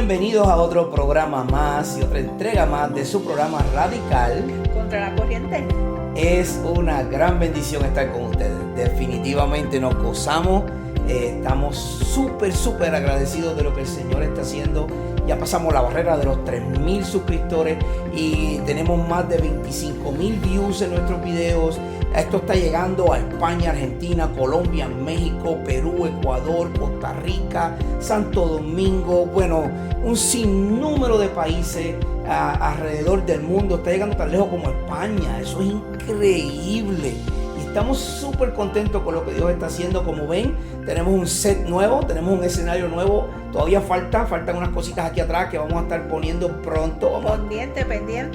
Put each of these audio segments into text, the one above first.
Bienvenidos a otro programa más y otra entrega más de su programa Radical Contra la Corriente. Es una gran bendición estar con ustedes. Definitivamente nos gozamos. Estamos súper agradecidos de lo que el Señor está haciendo. Ya pasamos la barrera de los 3,000 suscriptores y tenemos más de 25,000 views en nuestros videos. Esto está llegando a España, Argentina, Colombia, México, Perú, Ecuador, Costa Rica, Santo Domingo, bueno, un sinnúmero de países alrededor del mundo. Está llegando tan lejos como España. Eso es increíble. Y estamos súper contentos con lo que Dios está haciendo. Como ven, tenemos un set nuevo, tenemos un escenario nuevo. Todavía faltan unas cositas aquí atrás que vamos a estar poniendo pronto.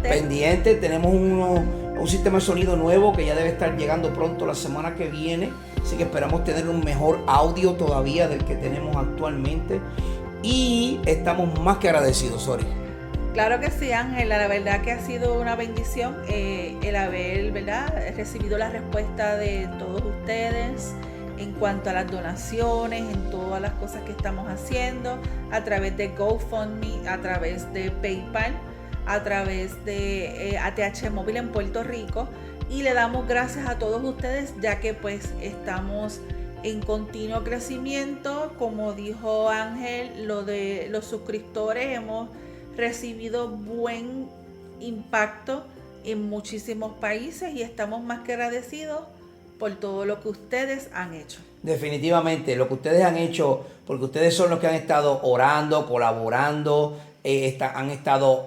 Pendiente. Tenemos un sistema de sonido nuevo que ya debe estar llegando pronto la semana que viene. Así que esperamos tener un mejor audio todavía del que tenemos actualmente. Y estamos más que agradecidos, Sori. Claro que sí, Ángela, la verdad que ha sido una bendición el haber, ¿verdad?, recibido la respuesta de todos ustedes en cuanto a las donaciones, en todas las cosas que estamos haciendo, a través de GoFundMe, a través de PayPal, a través de ATH Móvil en Puerto Rico, y le damos gracias a todos ustedes ya que pues estamos en continuo crecimiento. Como dijo Ángel, lo de los suscriptores, hemos recibido buen impacto en muchísimos países y estamos más que agradecidos por todo lo que ustedes han hecho. Definitivamente, lo que ustedes han hecho, porque ustedes son los que han estado orando, colaborando, han estado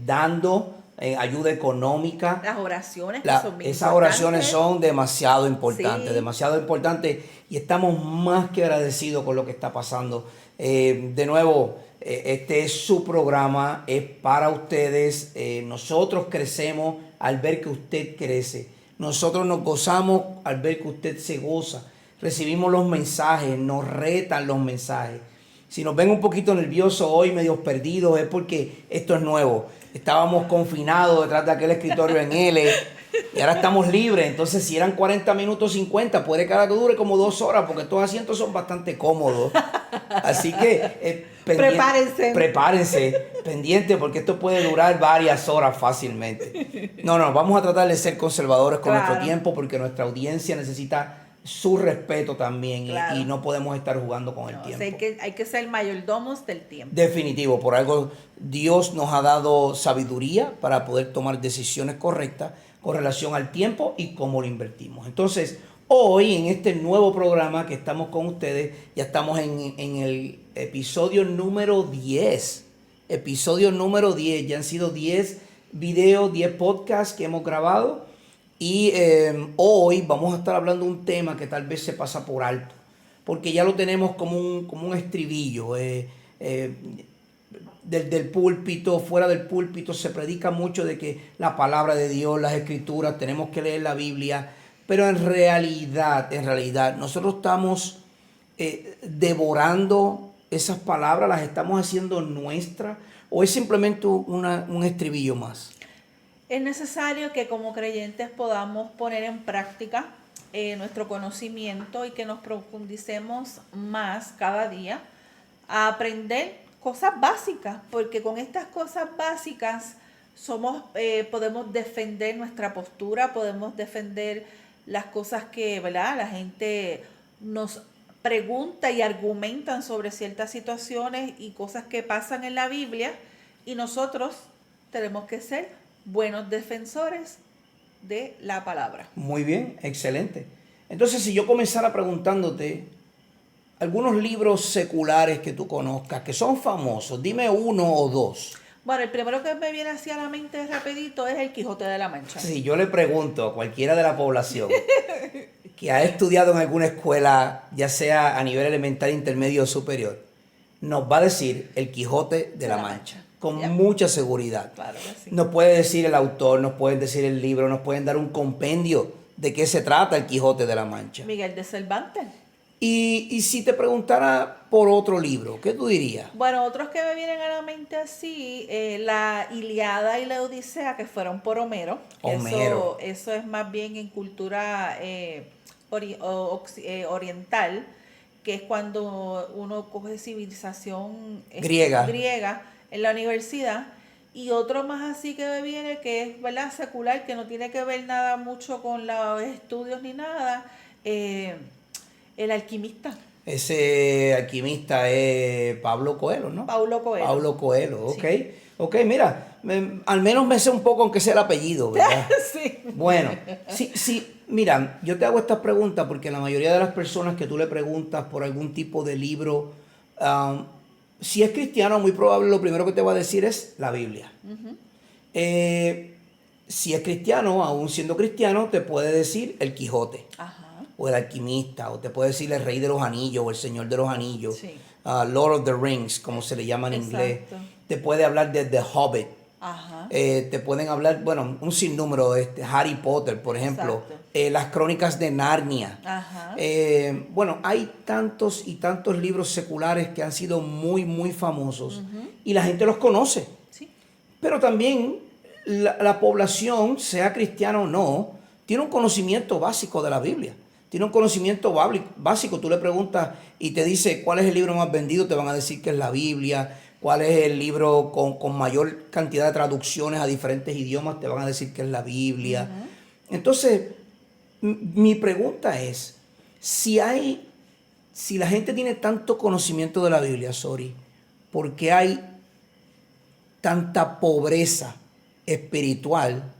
dando ayuda económica. Las oraciones que son muy esas oraciones son demasiado importantes, sí, demasiado importantes, y estamos más que agradecidos con lo que está pasando. De nuevo, este es su programa, es para ustedes. Nosotros crecemos al ver que usted crece. Nosotros nos gozamos al ver que usted se goza. Recibimos los mensajes, nos retan los mensajes. Si nos ven un poquito nerviosos hoy, medios perdidos, es porque esto es nuevo. Estábamos confinados detrás de aquel escritorio en L y ahora estamos libres. Entonces, si eran 40 minutos 50, puede que ahora dure como 2 horas, porque estos asientos son bastante cómodos. Así que prepárense, pendiente, porque esto puede durar varias horas fácilmente. No, vamos a tratar de ser conservadores con nuestro tiempo, porque nuestra audiencia necesita su respeto también, y no podemos estar jugando con el tiempo. O sea, hay que ser mayordomos del tiempo. Definitivo, por algo Dios nos ha dado sabiduría para poder tomar decisiones correctas con relación al tiempo y cómo lo invertimos. Entonces, hoy en este nuevo programa que estamos con ustedes, ya estamos en el episodio número 10. Episodio número 10, ya han sido 10 videos, 10 podcasts que hemos grabado. Y hoy vamos a estar hablando de un tema que tal vez se pasa por alto, porque ya lo tenemos como un estribillo. Del púlpito, fuera del púlpito, se predica mucho de que la palabra de Dios, las escrituras, tenemos que leer la Biblia, pero en realidad, nosotros estamos devorando esas palabras, las estamos haciendo nuestras, o es simplemente un estribillo más. Es necesario que como creyentes podamos poner en práctica nuestro conocimiento y que nos profundicemos más cada día a aprender cosas básicas, porque con estas cosas básicas podemos defender nuestra postura, podemos defender las cosas que, ¿verdad?, la gente nos pregunta y argumentan sobre ciertas situaciones y cosas que pasan en la Biblia, y nosotros tenemos que ser buenos defensores de la palabra. Muy bien, excelente. Entonces, si yo comenzara preguntándote algunos libros seculares que tú conozcas, que son famosos, dime uno o dos. Bueno, el primero que me viene hacia la mente rapidito es El Quijote de la Mancha. Si yo le pregunto a cualquiera de la población que ha estudiado en alguna escuela, ya sea a nivel elemental, intermedio o superior, nos va a decir El Quijote de la Mancha. Con mucha seguridad. Claro que sí. Nos puede decir el autor, nos pueden decir el libro, nos pueden dar un compendio de qué se trata El Quijote de la Mancha. Miguel de Cervantes. Y si te preguntara por otro libro, ¿qué tú dirías? Bueno, otros que me vienen a la mente así, la Ilíada y la Odisea, que fueron por Homero. Eso es más bien en cultura oriental, que es cuando uno coge civilización griega en la universidad, y otro más así que me viene, que es, ¿verdad?, secular, que no tiene que ver nada mucho con los estudios ni nada, El alquimista. Ese alquimista es Pablo Coelho, ¿no? Paulo Coelho. Pablo Coelho, ok. Sí. Ok, mira, al menos me sé un poco aunque sea el apellido, ¿verdad? Sí. Bueno, sí, mira, yo te hago esta pregunta porque la mayoría de las personas que tú le preguntas por algún tipo de libro, si es cristiano, muy probable lo primero que te va a decir es la Biblia. Si es cristiano, aún siendo cristiano, te puede decir el Quijote. Ajá. O el alquimista, o te puede decir el Rey de los Anillos, o el Señor de los Anillos, Sí. Lord of the Rings, como se le llama en inglés. Te puede hablar de The Hobbit. Ajá. Te pueden hablar, bueno, un sinnúmero, Harry Potter, por ejemplo, las Crónicas de Narnia. Ajá. Bueno, hay tantos y tantos libros seculares que han sido muy, muy famosos y la gente los conoce. Sí. Pero también la población, sea cristiana o no, tiene un conocimiento básico de la Biblia. Tiene un conocimiento básico. Tú le preguntas y te dice cuál es el libro más vendido, te van a decir que es la Biblia. Cuál es el libro con mayor cantidad de traducciones a diferentes idiomas, te van a decir que es la Biblia. Entonces, mi pregunta es, si la gente tiene tanto conocimiento de la Biblia, ¿por qué hay tanta pobreza espiritual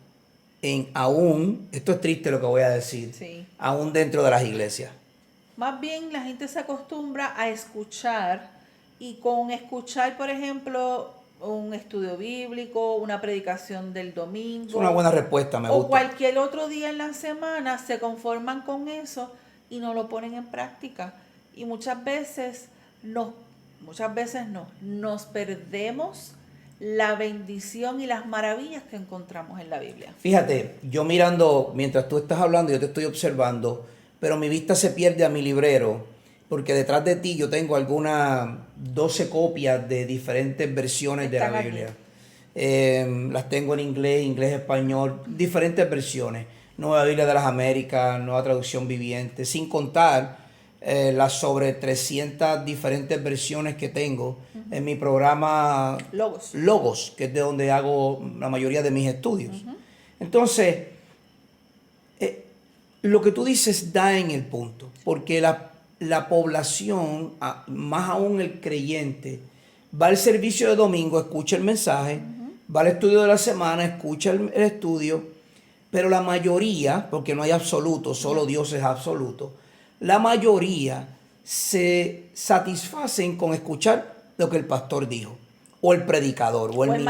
aún, esto es triste lo que voy a decir, aún dentro de las iglesias? Más bien la gente se acostumbra a escuchar, y con escuchar, por ejemplo, un estudio bíblico, una predicación del domingo. Es una buena respuesta, me gusta. O cualquier otro día en la semana se conforman con eso y no lo ponen en práctica. Y muchas veces nos perdemos la bendición y las maravillas que encontramos en la Biblia. Fíjate, yo mirando, mientras tú estás hablando, yo te estoy observando, pero mi vista se pierde a mi librero, porque detrás de ti yo tengo algunas 12 copias de diferentes versiones de la Biblia. Las tengo en inglés, español, diferentes versiones. Nueva Biblia de las Américas, Nueva Traducción Viviente, sin contar las sobre 300 diferentes versiones que tengo en mi programa Logos, que es de donde hago la mayoría de mis estudios. Entonces, lo que tú dices da en el punto, porque la población, más aún el creyente, va al servicio de domingo, escucha el mensaje, va al estudio de la semana, escucha el estudio, pero la mayoría, porque no hay absoluto, solo Dios es absoluto, la mayoría se satisfacen con escuchar lo que el pastor dijo, o el predicador, o el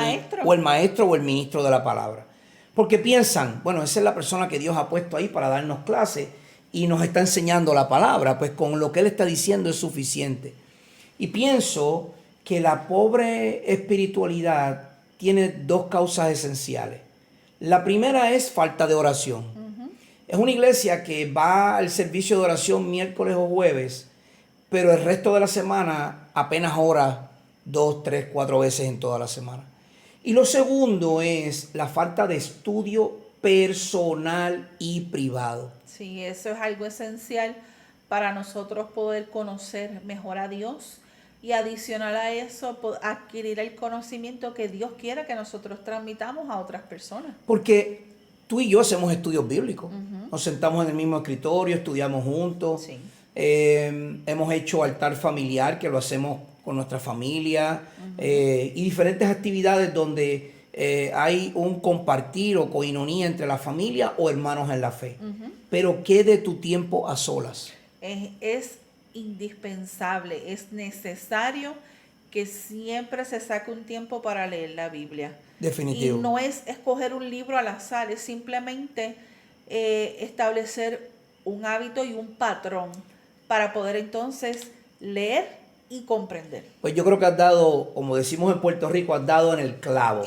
maestro o el ministro de la palabra. Porque piensan, bueno, esa es la persona que Dios ha puesto ahí para darnos clases y nos está enseñando la palabra, pues con lo que Él está diciendo es suficiente. Y pienso que la pobre espiritualidad tiene dos causas esenciales. La primera es falta de oración. Es una iglesia que va al servicio de oración miércoles o jueves, pero el resto de la semana apenas ora 2, 3, 4 veces en toda la semana. Y lo segundo es la falta de estudio personal y privado. Sí, eso es algo esencial para nosotros poder conocer mejor a Dios y adicional a eso adquirir el conocimiento que Dios quiera que nosotros transmitamos a otras personas. Porque tú y yo hacemos estudios bíblicos. Nos sentamos en el mismo escritorio, estudiamos juntos. Sí. Hemos hecho altar familiar, que lo hacemos con nuestra familia, y diferentes actividades donde hay un compartir o coinonía entre la familia o hermanos en la fe. Pero ¿qué de tu tiempo a solas? Es indispensable, es necesario que siempre se saque un tiempo para leer la Biblia. Definitivo. Y no es escoger un libro al azar, es simplemente establecer un hábito y un patrón para poder entonces leer y comprender. Pues yo creo que has dado, como decimos en Puerto Rico, has dado en el clavo.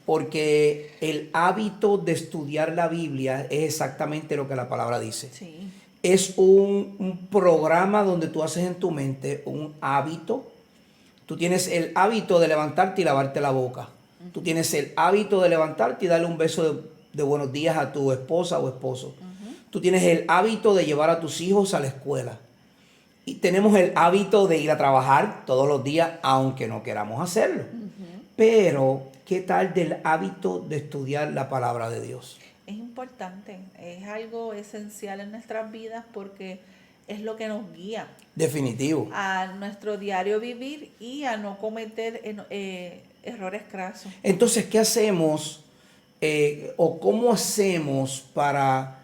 Porque el hábito de estudiar la Biblia es exactamente lo que la palabra dice. Sí. Es un programa donde tú haces en tu mente un hábito. Tú tienes el hábito de levantarte y lavarte la boca. Tú tienes el hábito de levantarte y darle un beso de buenos días a tu esposa o esposo. Tú tienes el hábito de llevar a tus hijos a la escuela. Y tenemos el hábito de ir a trabajar todos los días, aunque no queramos hacerlo. Pero, ¿qué tal del hábito de estudiar la palabra de Dios? Es importante, es algo esencial en nuestras vidas porque es lo que nos guía Definitivo. a nuestro diario vivir y a no cometer errores crasos. Entonces, ¿qué hacemos o cómo hacemos para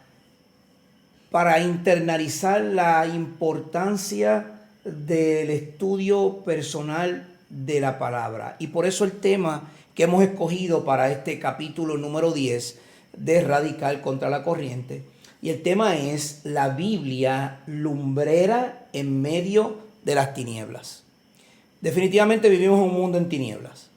internalizar la importancia del estudio personal de la palabra? Y por eso el tema que hemos escogido para este capítulo número 10 de Radical contra la Corriente, y el tema es la Biblia lumbrera en medio de las tinieblas. Definitivamente vivimos en un mundo en tinieblas.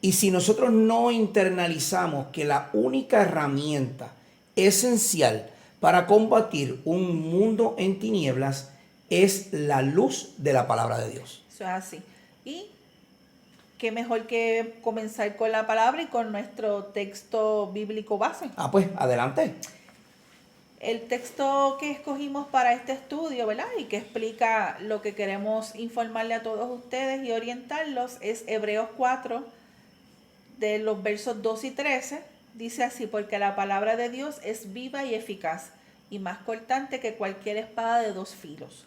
Y si nosotros no internalizamos que la única herramienta esencial para combatir un mundo en tinieblas es la luz de la palabra de Dios. Eso es así. Y qué mejor que comenzar con la palabra y con nuestro texto bíblico base. Pues adelante. El texto que escogimos para este estudio, ¿verdad? Y que explica lo que queremos informarle a todos ustedes y orientarlos es Hebreos 4, de los versos 2 y 13. Dice así: porque la palabra de Dios es viva y eficaz, y más cortante que cualquier espada de 2 filos.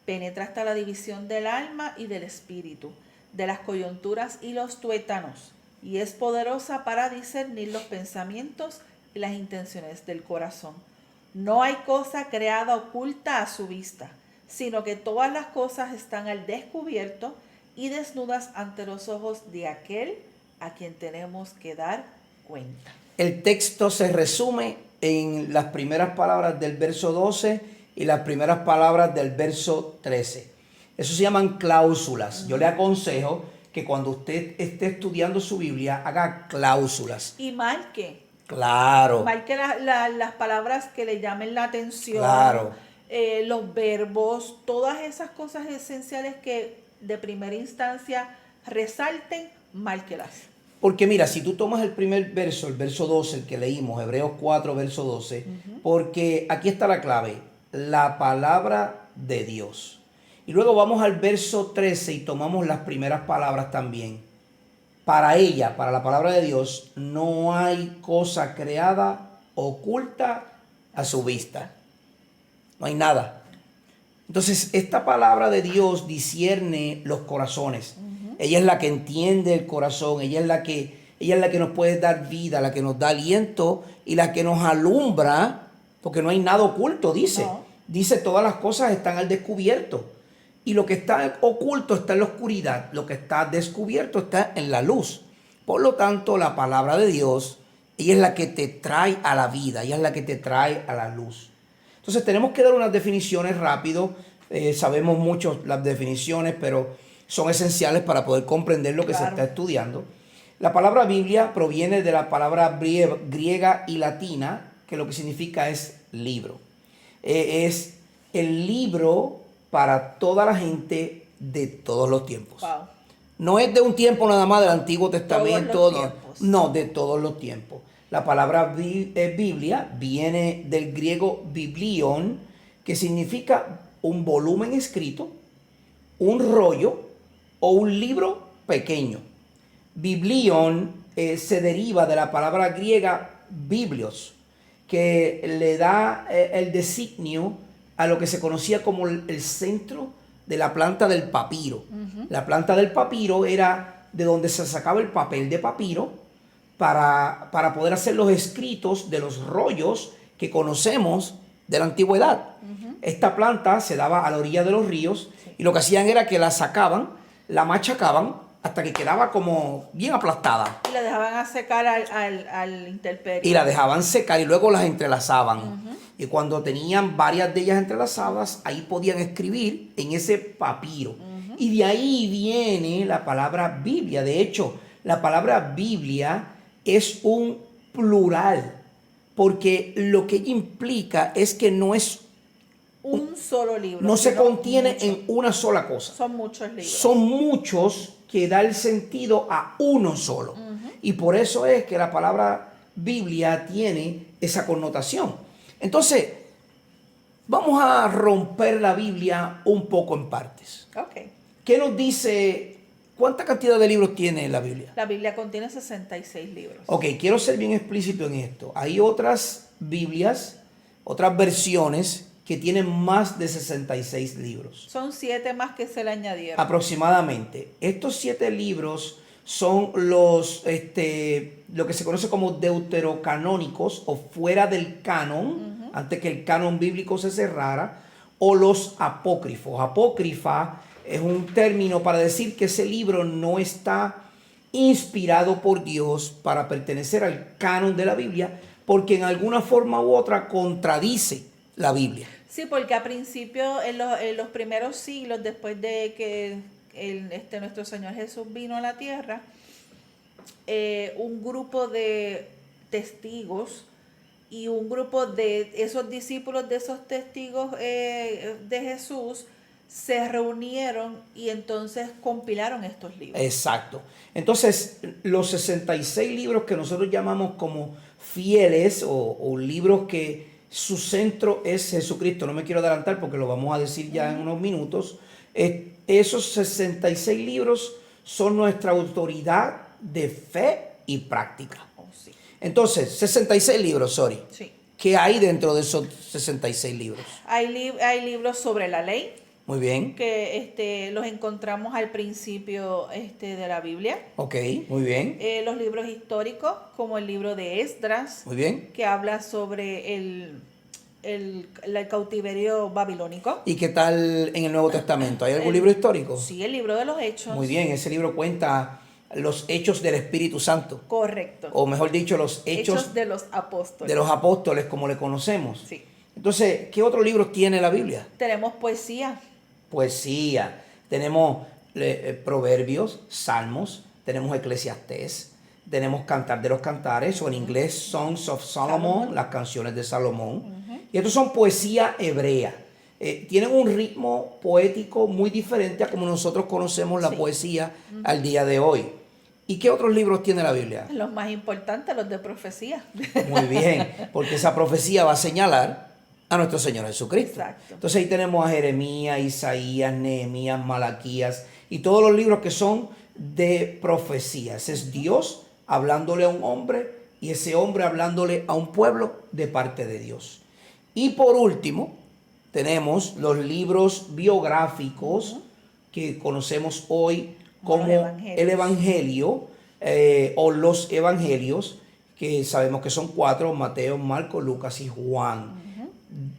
Penetra hasta la división del alma y del espíritu, de las coyunturas y los tuétanos, y es poderosa para discernir los pensamientos y las intenciones del corazón. No hay cosa creada oculta a su vista, sino que todas las cosas están al descubierto y desnudas ante los ojos de aquel a quien tenemos que dar cuenta. El texto se resume en las primeras palabras del verso 12 y las primeras palabras del verso 13. Eso se llaman cláusulas. Yo le aconsejo que cuando usted esté estudiando su Biblia, haga cláusulas. Y marque. Claro. Marque las palabras que le llamen la atención. Claro. Los verbos, todas esas cosas esenciales que de primera instancia resalten, márquelas. Porque mira, si tú tomas el primer verso, el verso 12, el que leímos, Hebreos 4, verso 12, porque aquí está la clave, la palabra de Dios. Y luego vamos al verso 13 y tomamos las primeras palabras también. Para ella, para la palabra de Dios, no hay cosa creada oculta a su vista. No hay nada. Entonces, esta palabra de Dios discierne los corazones. Ella es la que entiende el corazón, ella es la que nos puede dar vida, la que nos da aliento y la que nos alumbra, porque no hay nada oculto, dice. No. Dice, todas las cosas están al descubierto. Y lo que está oculto está en la oscuridad, lo que está descubierto está en la luz. Por lo tanto, la palabra de Dios, ella es la que te trae a la vida, ella es la que te trae a la luz. Entonces tenemos que dar unas definiciones rápido. Sabemos mucho las definiciones, pero son esenciales para poder comprender lo que se está estudiando. La palabra Biblia proviene de la palabra griega y latina, que lo que significa es libro. Es el libro para toda la gente de todos los tiempos. Wow. No es de un tiempo nada más del Antiguo Testamento, no, de todos los tiempos. La palabra Biblia viene del griego biblion, que significa un volumen escrito, un rollo o un libro pequeño. Biblion se deriva de la palabra griega biblios, que le da el designio a lo que se conocía como el centro de la planta del papiro. La planta del papiro era de donde se sacaba el papel de papiro para poder hacer los escritos de los rollos que conocemos de la antigüedad. Esta planta se daba a la orilla de los ríos y lo que hacían era que la sacaban, la machacaban hasta que quedaba como bien aplastada. Y la dejaban a secar al intemperie. Y la dejaban secar y luego las entrelazaban. Y cuando tenían varias de ellas entrelazadas, ahí podían escribir en ese papiro. Y de ahí viene la palabra Biblia. De hecho, la palabra Biblia es un plural, porque lo que ella implica es que no es un solo libro. No se contiene en una sola cosa. Son muchos libros. Son muchos que da el sentido a uno solo. Y por eso es que la palabra Biblia tiene esa connotación. Entonces, Vamos a romper la Biblia un poco en partes. Ok. ¿Qué nos dice? ¿Cuánta cantidad de libros tiene la Biblia? La Biblia contiene 66 libros. Ok, quiero ser bien explícito en esto. Hay otras Biblias, otras versiones que tienen más de 66 libros. Son 7 más que se le añadieron. Aproximadamente. Estos 7 libros son lo que se conoce como deuterocanónicos o fuera del canon, antes que el canon bíblico se cerrara, o los apócrifos. Apócrifa es un término para decir que ese libro no está inspirado por Dios para pertenecer al canon de la Biblia, porque en alguna forma u otra contradice la Biblia. Sí, porque a principio, en los primeros siglos, después de que nuestro Señor Jesús vino a la tierra, un grupo de testigos y un grupo de esos discípulos de esos testigos de Jesús se reunieron y entonces compilaron estos libros. Exacto. Entonces, los 66 libros que nosotros llamamos como fieles o libros que su centro es Jesucristo, no me quiero adelantar porque lo vamos a decir ya en unos minutos, esos 66 libros son nuestra autoridad de fe y práctica. Oh, sí. Entonces, 66 libros, Sí. ¿Qué hay dentro de esos 66 libros? Hay libros sobre la ley, Muy bien. que los encontramos al principio de la Biblia. Ok, muy bien. Los libros históricos, como el libro de Esdras, Muy bien. que habla sobre el cautiverio babilónico. ¿Y qué tal en el Nuevo Testamento? ¿Hay algún libro histórico? Sí, el libro de los Hechos. Muy bien, ese libro cuenta los hechos del Espíritu Santo. Correcto. O mejor dicho, los hechos de los apóstoles. de los apóstoles, como le conocemos. Sí. Entonces, ¿qué otros libros tiene la Biblia? Tenemos poesía. Poesía. Tenemos Proverbios, Salmos, tenemos Eclesiastés, tenemos Cantar de los Cantares, o en inglés Songs of Solomon, las canciones de Salomón. Y estos son poesía hebrea. Tienen un ritmo poético muy diferente a como nosotros conocemos la poesía al día de hoy. ¿Y qué otros libros tiene la Biblia? Los más importantes, los de profecía. Muy bien, porque esa profecía va a señalar a nuestro Señor Jesucristo. Exacto. Entonces ahí tenemos a Jeremías, Isaías, Nehemías, Malaquías y todos los libros que son de profecías. Es Dios hablándole a un hombre y ese hombre hablándole a un pueblo de parte de Dios. Y por último, tenemos los libros biográficos que conocemos hoy como el Evangelio o los Evangelios, que sabemos que son 4, Mateo, Marcos, Lucas y Juan.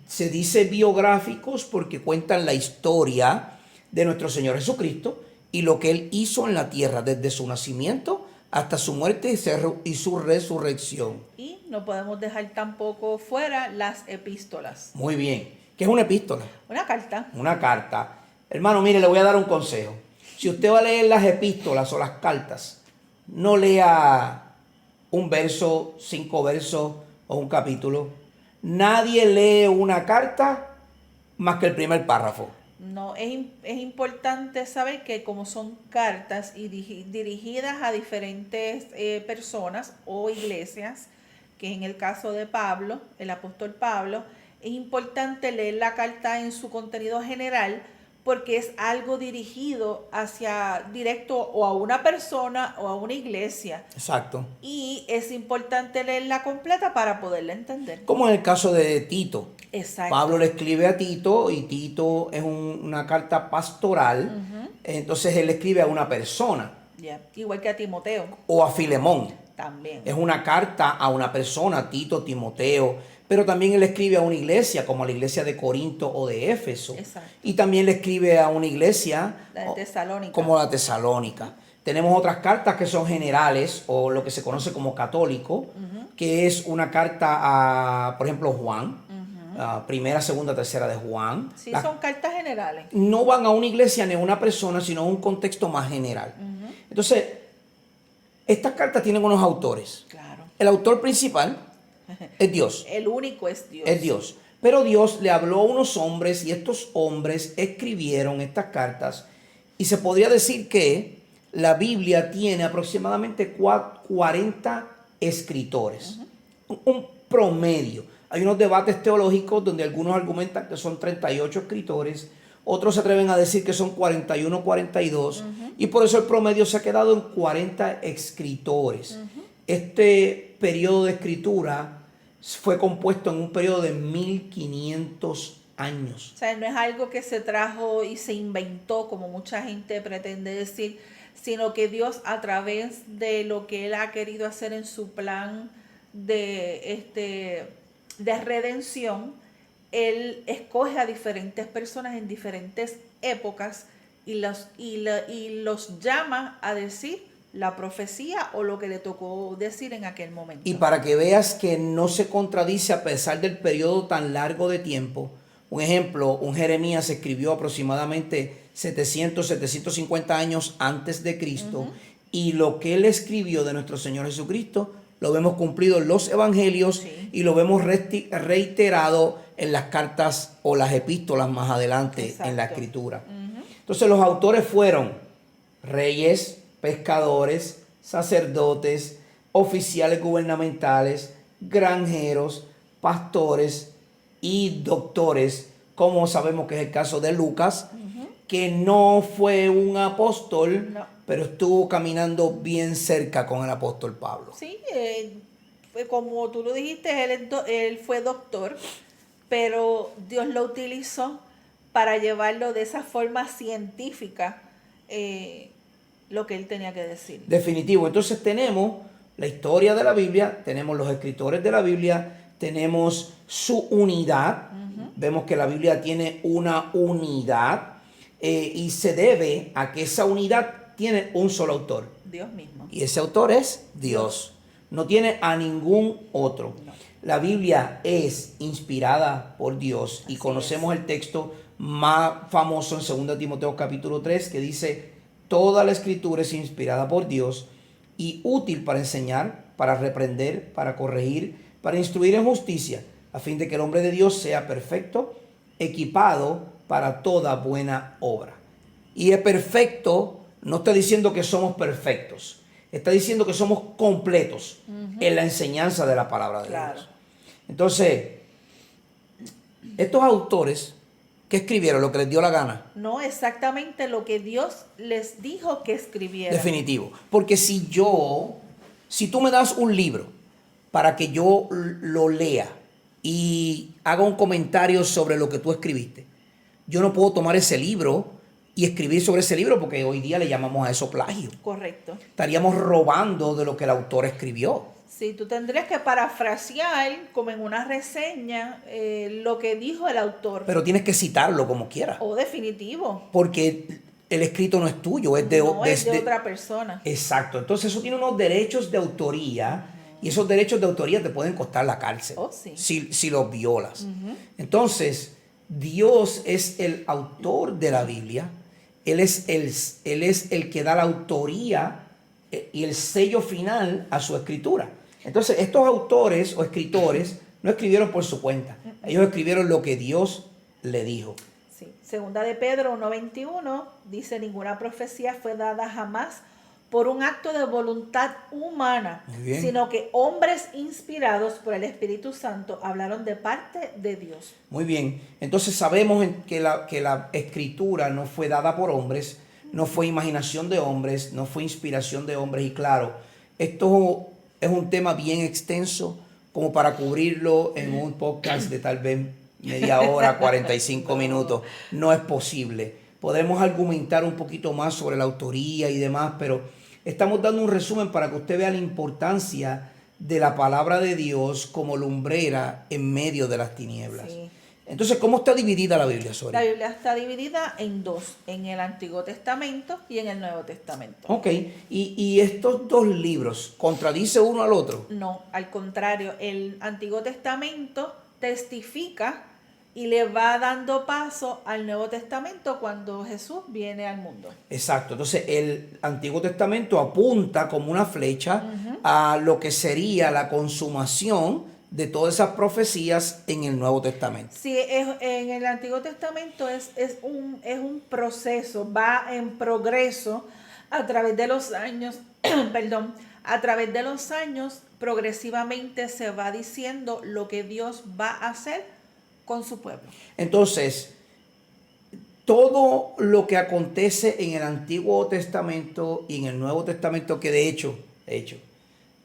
Se dice biográficos porque cuentan la historia de nuestro Señor Jesucristo y lo que Él hizo en la tierra desde su nacimiento hasta su muerte y su resurrección. Y no podemos dejar tampoco fuera las epístolas. Muy bien. ¿Qué es una epístola? Una carta. Una carta. Hermano, mire, le voy a dar un consejo. Si usted va a leer las epístolas o las cartas, no lea un verso, 5 versos o un capítulo. Nadie lee una carta más que el primer párrafo. No, es importante saber que como son cartas y dirigidas a diferentes personas o iglesias, que en el caso de Pablo, el apóstol Pablo, es importante leer la carta en su contenido general porque es algo dirigido directo o a una persona o a una iglesia. Exacto. Y es importante leerla completa para poderla entender. Como en el caso de Tito. Exacto. Pablo le escribe a Tito y Tito es una carta pastoral. Entonces él escribe a una persona. Yeah. Igual que a Timoteo. O a Filemón. También. Es una carta a una persona, Tito, Timoteo. Pero también él escribe a una iglesia, como a la iglesia de Corinto o de Éfeso. Exacto. Y también le escribe a una iglesia La de Tesalónica. como la Tesalónica. Tenemos otras cartas que son generales o lo que se conoce como católico, que es una carta a, por ejemplo, Juan, primera, segunda, tercera de Juan. Sí, son cartas generales. No van a una iglesia ni a una persona, sino a un contexto más general. Entonces, estas cartas tienen unos autores. Claro. El autor principal es Dios. El único es Dios. Es Dios. Pero Dios le habló a unos hombres y estos hombres escribieron estas cartas. Y se podría decir que la Biblia tiene aproximadamente 40 escritores. Un promedio. Hay unos debates teológicos donde algunos argumentan que son 38 escritores, otros se atreven a decir que son 41, 42, y por eso el promedio se ha quedado en 40 escritores. Este periodo de escritura fue compuesto en un periodo de 1500 años. O sea, no es algo que se trajo y se inventó, como mucha gente pretende decir, sino que Dios, a través de lo que Él ha querido hacer en su plan de redención, Él escoge a diferentes personas en diferentes épocas y los llama a decir la profecía o lo que le tocó decir en aquel momento. Y para que veas que no se contradice a pesar del periodo tan largo de tiempo, un ejemplo, un Jeremías se escribió aproximadamente 750 años antes de Cristo, y lo que él escribió de nuestro Señor Jesucristo lo vemos cumplido en los evangelios, y lo vemos reiterado en las cartas o las epístolas más adelante. Exacto. En la escritura. Entonces los autores fueron reyes, pescadores, sacerdotes, oficiales gubernamentales, granjeros, pastores y doctores, como sabemos que es el caso de Lucas, que no fue un apóstol, pero estuvo caminando bien cerca con el apóstol Pablo. Sí, como tú lo dijiste, él fue doctor, pero Dios lo utilizó para llevarlo de esa forma científica, lo que él tenía que decir. Definitivo. Entonces tenemos la historia de la Biblia, tenemos los escritores de la Biblia, tenemos su unidad. Vemos que la Biblia tiene una unidad, y se debe a que esa unidad tiene un solo autor. Dios mismo. Y ese autor es Dios. No tiene a ningún otro. No. La Biblia es inspirada por Dios. Así y conocemos el texto más famoso en 2 Timoteo capítulo 3, que dice: toda la escritura es inspirada por Dios y útil para enseñar, para reprender, para corregir, para instruir en justicia, a fin de que el hombre de Dios sea perfecto, equipado para toda buena obra. Y es perfecto, no está diciendo que somos perfectos, está diciendo que somos completos en la enseñanza de la palabra de Dios. Entonces, estos autores que escribieron lo que les dio la gana. No, exactamente lo que Dios les dijo que escribieran. Definitivo. Porque si tú me das un libro para que yo lo lea y haga un comentario sobre lo que tú escribiste, yo no puedo tomar ese libro y escribir sobre ese libro, porque hoy día le llamamos a eso plagio. Correcto. Estaríamos robando de lo que el autor escribió. Sí, tú tendrías que parafrasear, como en una reseña, lo que dijo el autor. Pero tienes que citarlo como quieras. Oh, definitivo. Porque el escrito no es tuyo, es de otra persona. Exacto. Entonces eso tiene unos derechos de autoría, y esos derechos de autoría te pueden costar la cárcel. Oh, sí. si los violas. Entonces, Dios es el autor de la Biblia. Él es el que da la autoría y el sello final a su escritura. Entonces, estos autores o escritores no escribieron por su cuenta. Ellos escribieron lo que Dios le dijo. Sí. Segunda de Pedro 1:21 dice: ninguna profecía fue dada jamás por un acto de voluntad humana, sino que hombres inspirados por el Espíritu Santo hablaron de parte de Dios. Muy bien. Entonces sabemos que la escritura no fue dada por hombres, no fue imaginación de hombres, no fue inspiración de hombres. Y claro, esto es un tema bien extenso como para cubrirlo en un podcast de tal vez media hora, 45 minutos. No es posible. Podemos argumentar un poquito más sobre la autoría y demás, pero estamos dando un resumen para que usted vea la importancia de la palabra de Dios como lumbrera en medio de las tinieblas. Sí. Entonces, ¿cómo está dividida la Biblia, Sori? La Biblia está dividida en dos, en el Antiguo Testamento y en el Nuevo Testamento. Ok, ¿y estos dos libros contradicen uno al otro? No, al contrario, el Antiguo Testamento testifica y le va dando paso al Nuevo Testamento cuando Jesús viene al mundo. Exacto. Entonces, el Antiguo Testamento apunta como una flecha a lo que sería la consumación de todas esas profecías en el Nuevo Testamento. Sí, en el Antiguo Testamento es un proceso, va en progreso a través de los años perdón, a través de los años, progresivamente se va diciendo lo que Dios va a hacer con su pueblo. Entonces, todo lo que acontece en el Antiguo Testamento y en el Nuevo Testamento, que de hecho,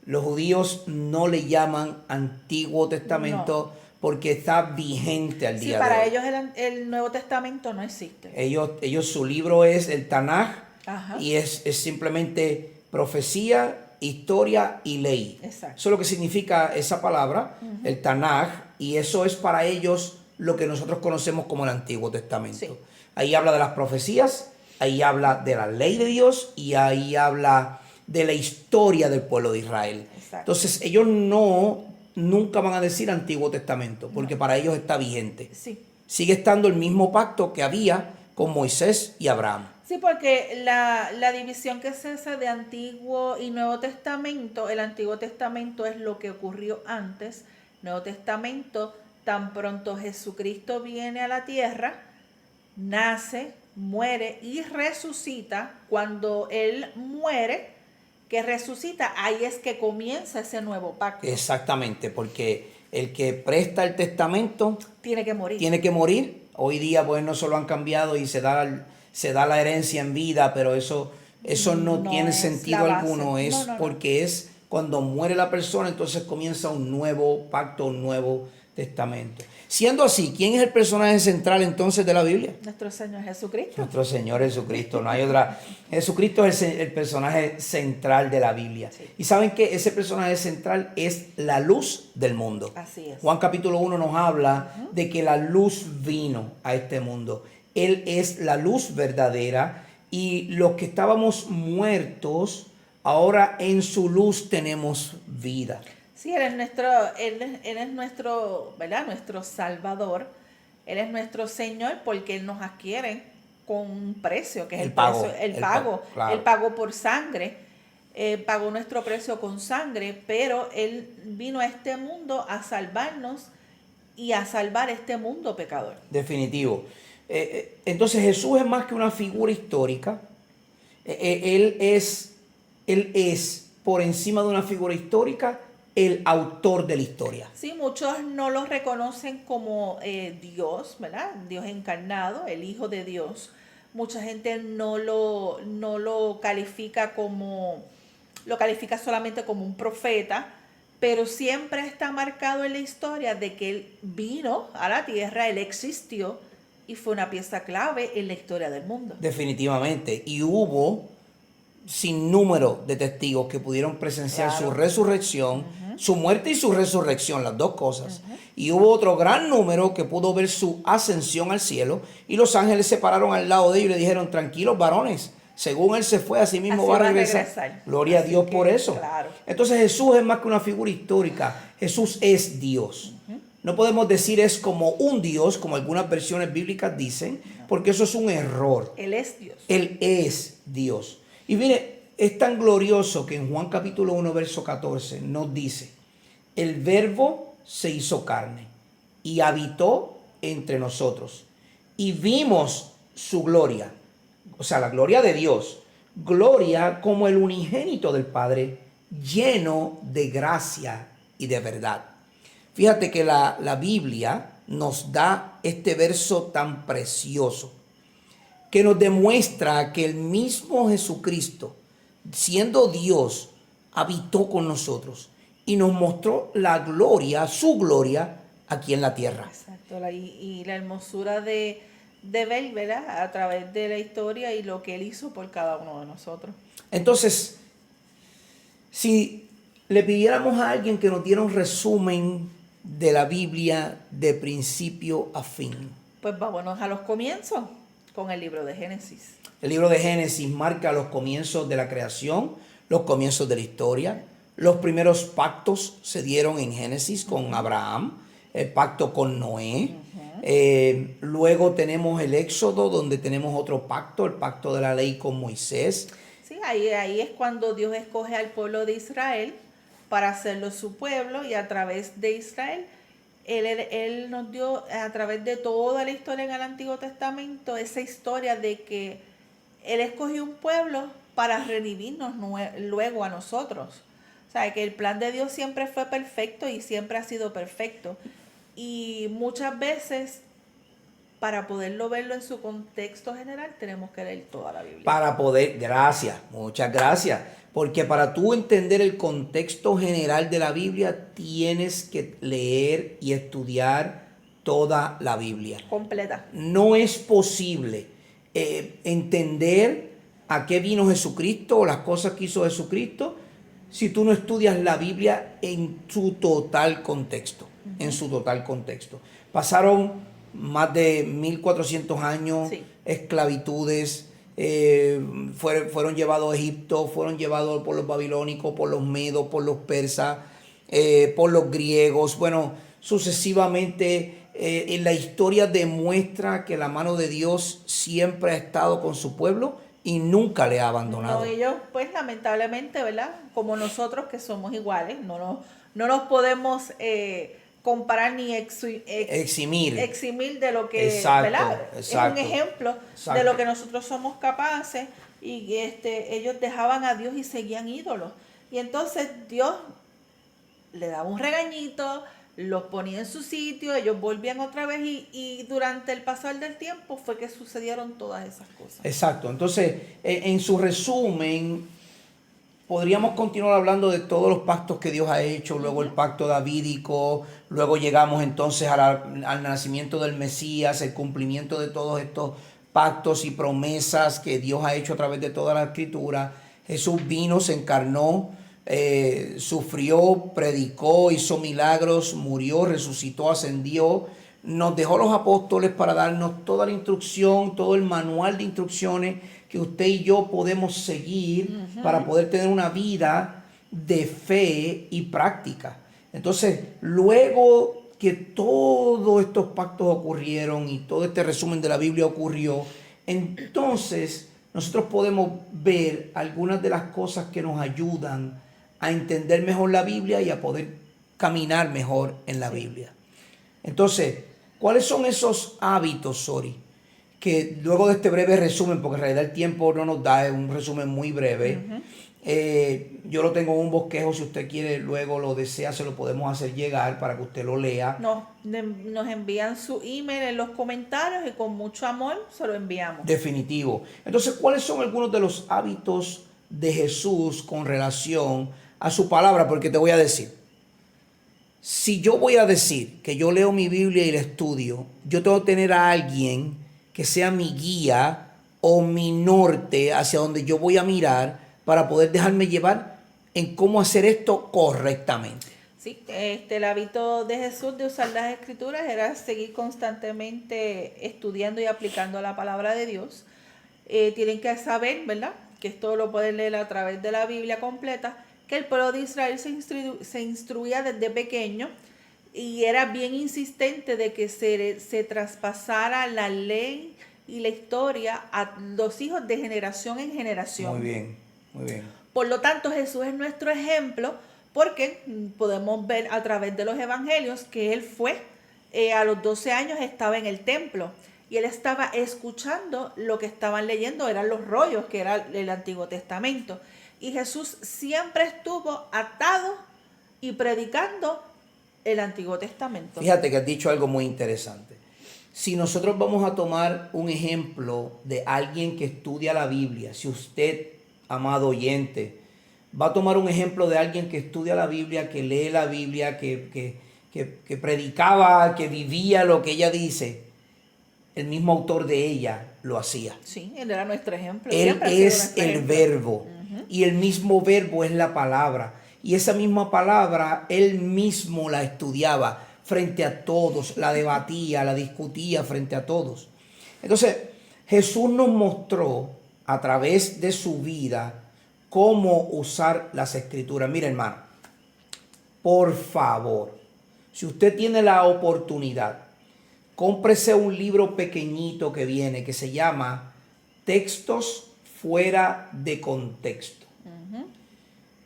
los judíos no le llaman Antiguo Testamento porque está vigente al día de hoy. Sí, para ellos el Nuevo Testamento no existe. Ellos su libro es el Tanaj. Ajá. Y es simplemente profecía, historia y ley. Exacto. Eso es lo que significa esa palabra, el Tanaj, y eso es para ellos lo que nosotros conocemos como el Antiguo Testamento. Sí. Ahí habla de las profecías, ahí habla de la ley de Dios y ahí habla de la historia del pueblo de Israel. Exacto. Entonces ellos nunca van a decir Antiguo Testamento, porque para ellos está vigente. Sí. Sigue estando el mismo pacto que había con Moisés y Abraham. Sí, porque la división que se hace de Antiguo y Nuevo Testamento, el Antiguo Testamento es lo que ocurrió antes, Nuevo Testamento, tan pronto Jesucristo viene a la tierra, nace, muere y resucita. Cuando Él muere, que resucita, ahí es que comienza ese nuevo pacto. Exactamente, porque el que presta el testamento tiene que morir. Tiene que morir. Hoy día, pues, no solo han cambiado y se da la herencia en vida, pero eso no tiene sentido alguno. Porque es cuando muere la persona, entonces comienza un nuevo pacto, un nuevo testamento. Siendo así, ¿quién es el personaje central entonces de la Biblia? Nuestro Señor Jesucristo. Nuestro Señor Jesucristo, no hay otra. Jesucristo es el personaje central de la Biblia. Sí. Y saben que ese personaje central es la luz del mundo. Así es. Juan capítulo 1 nos habla de que la luz vino a este mundo. Él es la luz verdadera y los que estábamos muertos, ahora en su luz tenemos vida. Sí, Él es nuestro, ¿verdad? Nuestro Salvador. Él es nuestro Señor porque Él nos adquiere con un precio, que es el pago. Claro. Él pagó por sangre, pagó nuestro precio con sangre, pero Él vino a este mundo a salvarnos y a salvar este mundo pecador. Definitivo. Entonces Jesús es más que una figura histórica. Él es por encima de una figura histórica, el autor de la historia. Sí, muchos no lo reconocen como Dios, ¿verdad? Dios encarnado, el Hijo de Dios. Mucha gente no lo califica solamente como un profeta, pero siempre está marcado en la historia de que Él vino a la tierra, Él existió y fue una pieza clave en la historia del mundo. Definitivamente. Y hubo sin número de testigos que pudieron presenciar su resurrección, su muerte y su resurrección, las dos cosas. Y hubo otro gran número que pudo ver su ascensión al cielo y los ángeles se pararon al lado de ellos y le dijeron: tranquilos varones, según Él se fue, así mismo va a regresar. Gloria a Dios por eso. Claro. Entonces Jesús es más que una figura histórica, Jesús es Dios. No podemos decir es como un Dios, como algunas versiones bíblicas dicen, porque eso es un error. Él es Dios. Él es Dios. Y mire, es tan glorioso que en Juan capítulo 1, verso 14 nos dice: el verbo se hizo carne y habitó entre nosotros y vimos su gloria, o sea, la gloria de Dios, gloria como el unigénito del Padre, lleno de gracia y de verdad. Fíjate que la Biblia nos da este verso tan precioso que nos demuestra que el mismo Jesucristo, siendo Dios, habitó con nosotros y nos mostró la gloria, su gloria, aquí en la tierra. Exacto, y la hermosura de ver, ¿verdad?, a través de la historia y lo que Él hizo por cada uno de nosotros. Entonces, si le pidiéramos a alguien que nos diera un resumen de la Biblia de principio a fin, pues vámonos a los comienzos con el libro de Génesis. El libro de Génesis marca los comienzos de la creación, los comienzos de la historia. Los primeros pactos se dieron en Génesis con Abraham, el pacto con Noé. Luego tenemos el Éxodo, donde tenemos otro pacto, el pacto de la ley con Moisés. Sí, ahí es cuando Dios escoge al pueblo de Israel para hacerlo su pueblo, y a través de Israel Él nos dio, a través de toda la historia en el Antiguo Testamento, esa historia de que Él escogió un pueblo para redimirnos luego a nosotros. O sea, que el plan de Dios siempre fue perfecto y siempre ha sido perfecto. Y muchas veces, para poderlo verlo en su contexto general, tenemos que leer toda la Biblia. Para poder, gracias, muchas gracias. Porque para tú entender el contexto general de la Biblia, tienes que leer y estudiar toda la Biblia. Completa. No es posible entender a qué vino Jesucristo o las cosas que hizo Jesucristo si tú no estudias la Biblia en su total contexto. En su total contexto. Pasaron más de 1400 años, sí, esclavitudes, fueron llevados a Egipto, fueron llevados por los babilónicos, por los medos, por los persas, por los griegos. Bueno, sucesivamente en la historia demuestra que la mano de Dios siempre ha estado con su pueblo y nunca le ha abandonado. No, ellos pues lamentablemente, ¿verdad? Como nosotros que somos iguales, no nos podemos comparar ni eximir de lo que, exacto, ¿verdad? Exacto, es un ejemplo, exacto, de lo que nosotros somos capaces, y ellos dejaban a Dios y seguían ídolos. Y entonces Dios le daba un regañito, los ponía en su sitio, ellos volvían otra vez y durante el pasar del tiempo fue que sucedieron todas esas cosas. Exacto. Entonces, en su resumen, podríamos continuar hablando de todos los pactos que Dios ha hecho, luego el pacto davídico, luego llegamos entonces al nacimiento del Mesías, el cumplimiento de todos estos pactos y promesas que Dios ha hecho a través de toda la Escritura. Jesús vino, se encarnó, sufrió, predicó, hizo milagros, murió, resucitó, ascendió, nos dejó los apóstoles para darnos toda la instrucción, todo el manual de instrucciones que usted y yo podemos seguir para poder tener una vida de fe y práctica. Entonces, luego que todos estos pactos ocurrieron y todo este resumen de la Biblia ocurrió, entonces nosotros podemos ver algunas de las cosas que nos ayudan a entender mejor la Biblia y a poder caminar mejor en la Biblia. Entonces, ¿cuáles son esos hábitos, Sori? Que luego de este breve resumen, porque en realidad el tiempo no nos da, es un resumen muy breve. Yo lo tengo en un bosquejo, si usted quiere, luego lo desea, se lo podemos hacer llegar para que usted lo lea. Nos envían su email en los comentarios y con mucho amor se lo enviamos. Definitivo. Entonces, ¿cuáles son algunos de los hábitos de Jesús con relación a su palabra? Porque te voy a decir, si yo voy a decir que yo leo mi Biblia y la estudio, yo tengo que tener a alguien que sea mi guía o mi norte hacia donde yo voy a mirar para poder dejarme llevar en cómo hacer esto correctamente. Sí, el hábito de Jesús de usar las Escrituras era seguir constantemente estudiando y aplicando la palabra de Dios. Tienen que saber, ¿verdad?, que esto lo pueden leer a través de la Biblia completa, que el pueblo de Israel se instruía desde pequeño y era bien insistente de que se traspasara la ley y la historia a los hijos de generación en generación. Muy bien, muy bien. Por lo tanto, Jesús es nuestro ejemplo porque podemos ver a través de los evangelios que él fue, a los 12 años estaba en el templo y él estaba escuchando lo que estaban leyendo, eran los rollos que era el Antiguo Testamento. Y Jesús siempre estuvo atado y predicando el Antiguo Testamento. Fíjate que has dicho algo muy interesante. Si nosotros vamos a tomar un ejemplo de alguien que estudia la Biblia, si usted, amado oyente, va a tomar un ejemplo de alguien que estudia la Biblia, que lee la Biblia, que predicaba, que vivía lo que ella dice, el mismo autor de ella lo hacía. Sí, él era nuestro ejemplo. Él es el verbo. Y el mismo verbo es la palabra. Y esa misma palabra, él mismo la estudiaba frente a todos, la debatía, la discutía frente a todos. Entonces, Jesús nos mostró a través de su vida cómo usar las Escrituras. Mira, hermano, por favor, si usted tiene la oportunidad, cómprese un libro pequeñito que viene, que se llama Textos fuera de contexto.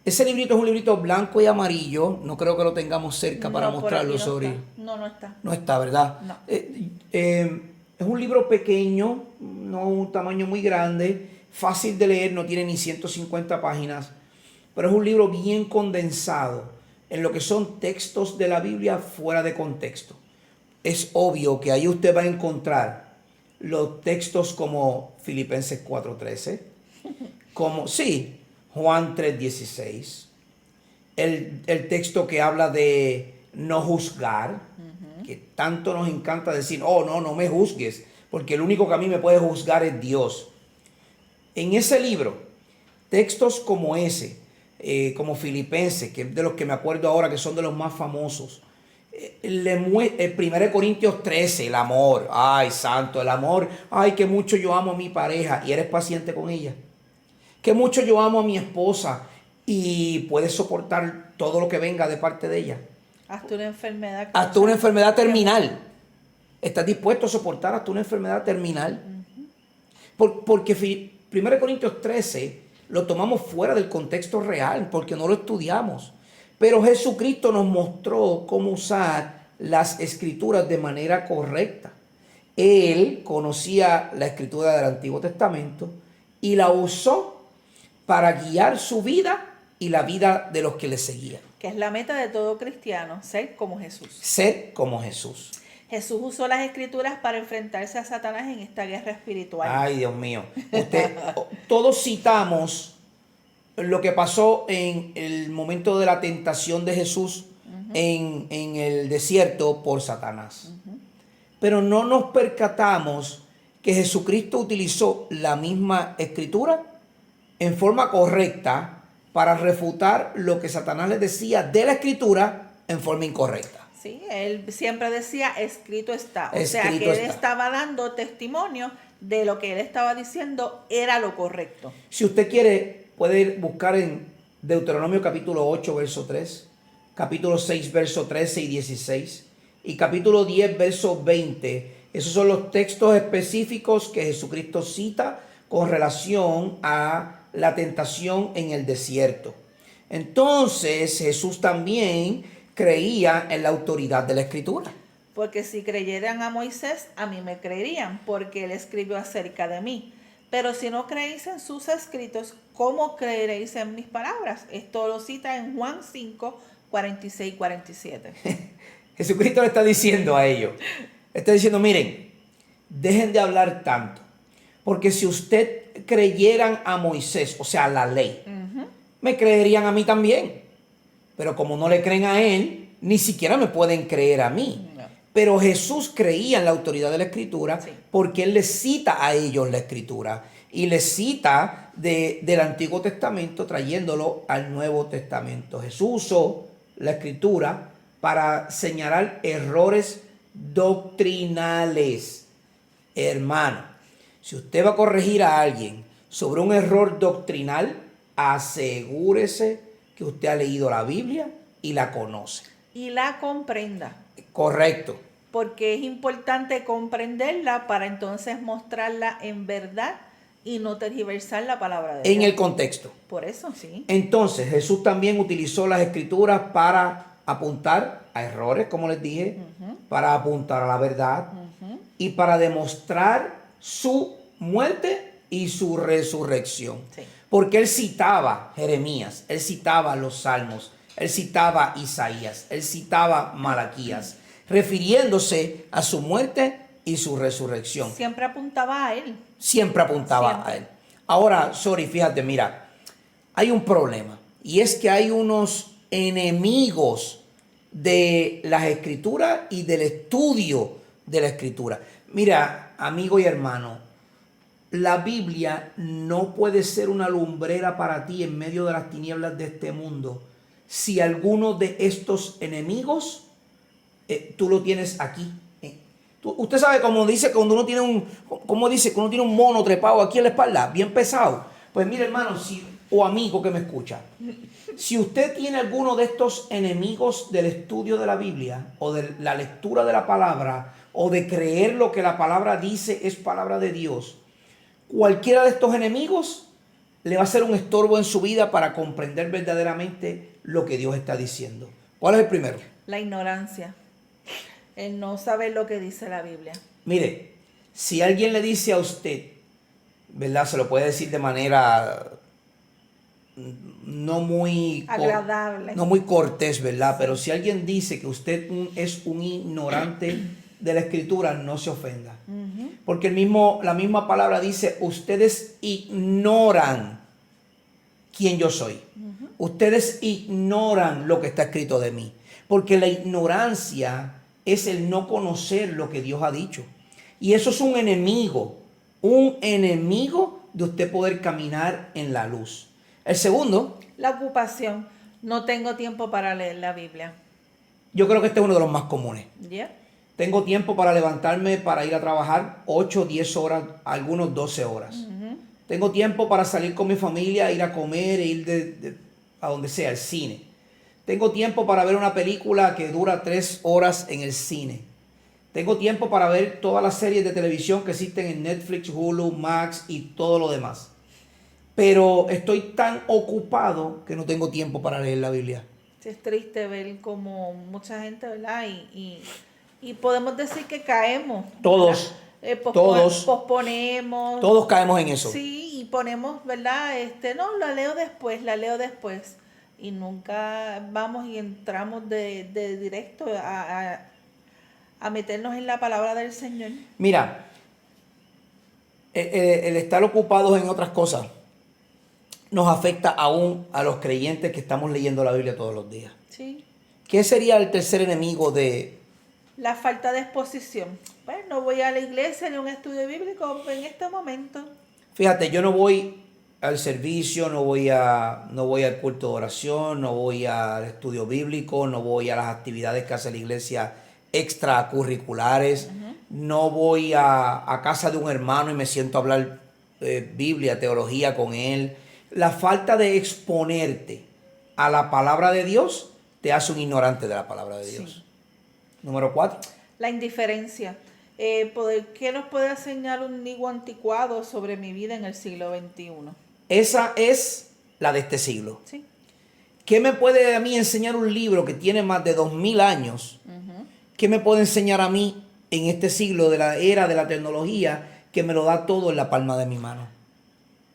Ese librito es un librito blanco y amarillo. No creo que lo tengamos cerca para mostrarlo, Sori. No está. No está, ¿verdad? No. Es un libro pequeño, no un tamaño muy grande. fácil de leer, no tiene ni 150 páginas, pero es un libro bien condensado en lo que son textos de la Biblia fuera de contexto. Es obvio que ahí usted va a encontrar los textos como Filipenses 4:13, como, sí, Juan 3:16, el texto que habla de no juzgar, que tanto nos encanta decir, oh, no me juzgues, porque el único que a mí me puede juzgar es Dios. En ese libro, textos como ese, como Filipenses, que es de los que me acuerdo ahora que son de los más famosos, el 1 Corintios 13, el amor, ay santo, el amor, ay que mucho yo amo a mi pareja y eres paciente con ella, que mucho yo amo a mi esposa y puedes soportar todo lo que venga de parte de ella. Hasta una enfermedad. Hasta una enfermedad terminal. ¿Estás dispuesto a soportar hasta una enfermedad terminal? Porque 1 Corintios 13 lo tomamos fuera del contexto real, porque no lo estudiamos. Pero Jesucristo nos mostró cómo usar las escrituras de manera correcta. Él conocía la escritura del Antiguo Testamento y la usó para guiar su vida y la vida de los que le seguían. Que es la meta de todo cristiano, ser como Jesús. Ser como Jesús. Jesús usó las escrituras para enfrentarse a Satanás en esta guerra espiritual. Ay, Dios mío. Todos citamos lo que pasó en el momento de la tentación de Jesús en el desierto por Satanás. Pero no nos percatamos que Jesucristo utilizó la misma escritura en forma correcta para refutar lo que Satanás le decía de la escritura en forma incorrecta. Sí, él siempre decía, escrito está. O Escrito sea, que él está. estaba dando testimonio de lo que él estaba diciendo era lo correcto. Si usted quiere, puede ir buscar en Deuteronomio capítulo 8, verso 3, capítulo 6, verso 13 y 16, y capítulo 10, verso 20. Esos son los textos específicos que Jesucristo cita con relación a la tentación en el desierto. Entonces, Jesús también creía en la autoridad de la Escritura. Porque si creyeran a Moisés, a mí me creerían, porque él escribió acerca de mí. Pero si no creéis en sus escritos, ¿cómo creeréis en mis palabras? Esto lo cita en Juan 5, 46 y 47. Jesucristo le está diciendo a ellos, está diciendo, miren, dejen de hablar tanto, porque si usted creyeran a Moisés, o sea, a la ley, me creerían a mí también. Pero como no le creen a él, ni siquiera me pueden creer a mí. No. Pero Jesús creía en la autoridad de la Escritura, sí, porque él les cita a ellos la Escritura y les cita del Antiguo Testamento trayéndolo al Nuevo Testamento. Jesús usó la Escritura para señalar errores doctrinales. Hermano, si usted va a corregir a alguien sobre un error doctrinal, asegúrese que usted ha leído la Biblia y la conoce. Y la comprenda. Correcto. Porque es importante comprenderla para entonces mostrarla en verdad y no tergiversar la palabra de Dios. En el contexto. Por eso, sí. Entonces, Jesús también utilizó las Escrituras para apuntar a errores, como les dije, para apuntar a la verdad y para demostrar su muerte y su resurrección. Sí. Porque él citaba Jeremías, él citaba los Salmos, él citaba Isaías, él citaba Malaquías, refiriéndose a su muerte y su resurrección. Siempre apuntaba a él. Siempre apuntaba a él. Ahora, fíjate, mira, hay un problema. Y es que hay unos enemigos de las Escrituras y del estudio de la Escritura. Mira, amigo y hermano, la Biblia no puede ser una lumbrera para ti en medio de las tinieblas de este mundo si alguno de estos enemigos tú lo tienes aquí. Usted sabe cómo dice cuando uno tiene un mono trepado aquí en la espalda, bien pesado. Pues mire, hermano, o amigo que me escucha, si usted tiene alguno de estos enemigos del estudio de la Biblia o de la lectura de la palabra o de creer lo que la palabra dice es palabra de Dios, cualquiera de estos enemigos le va a ser un estorbo en su vida para comprender verdaderamente lo que Dios está diciendo. ¿Cuál es el primero? La ignorancia. El no saber lo que dice la Biblia. Mire, si alguien le dice a usted, ¿verdad? Se lo puede decir de manera no muy agradable, no muy cortés, ¿verdad? Sí. Pero si alguien dice que usted es un ignorante de la escritura, no se ofenda. Porque la misma palabra dice, ustedes ignoran quién yo soy. Ustedes ignoran lo que está escrito de mí. Porque la ignorancia es el no conocer lo que Dios ha dicho. Y eso es un enemigo de usted poder caminar en la luz. El segundo, la ocupación. No tengo tiempo para leer la Biblia. Yo creo que este es uno de los más comunes. Yeah. Tengo tiempo para levantarme, para ir a trabajar 8, 10 horas, algunos 12 horas. Tengo tiempo para salir con mi familia, ir a comer, ir a donde sea, al cine. Tengo tiempo para ver una película que dura 3 horas en el cine. Tengo tiempo para ver todas las series de televisión que existen en Netflix, Hulu, Max y todo lo demás. Pero estoy tan ocupado que no tengo tiempo para leer la Biblia. Es triste ver como mucha gente, ¿verdad? Y podemos decir que caemos. Todos. Posponemos. Todos caemos en eso. Sí, y ponemos, ¿verdad? No, la leo después. Y nunca vamos y entramos de directo a meternos en la palabra del Señor. Mira, el estar ocupados en otras cosas nos afecta aún a los creyentes que estamos leyendo la Biblia todos los días. Sí. ¿Qué sería el tercer enemigo de...? La falta de exposición. Pues no voy a la iglesia ni a un estudio bíblico en este momento. Fíjate, yo no voy al servicio, no voy al culto de oración, no voy al estudio bíblico, no voy a las actividades que hace la iglesia extracurriculares, no voy a casa de un hermano y me siento a hablar Biblia, teología con él. La falta de exponerte a la palabra de Dios te hace un ignorante de la palabra de Dios. Sí. Número 4. La indiferencia. ¿Qué nos puede enseñar un niño anticuado sobre mi vida en el siglo XXI? Esa es la de este siglo. Sí. ¿Qué me puede a mí enseñar un libro que tiene más de 2000 años? ¿Qué me puede enseñar a mí en este siglo de la era de la tecnología que me lo da todo en la palma de mi mano?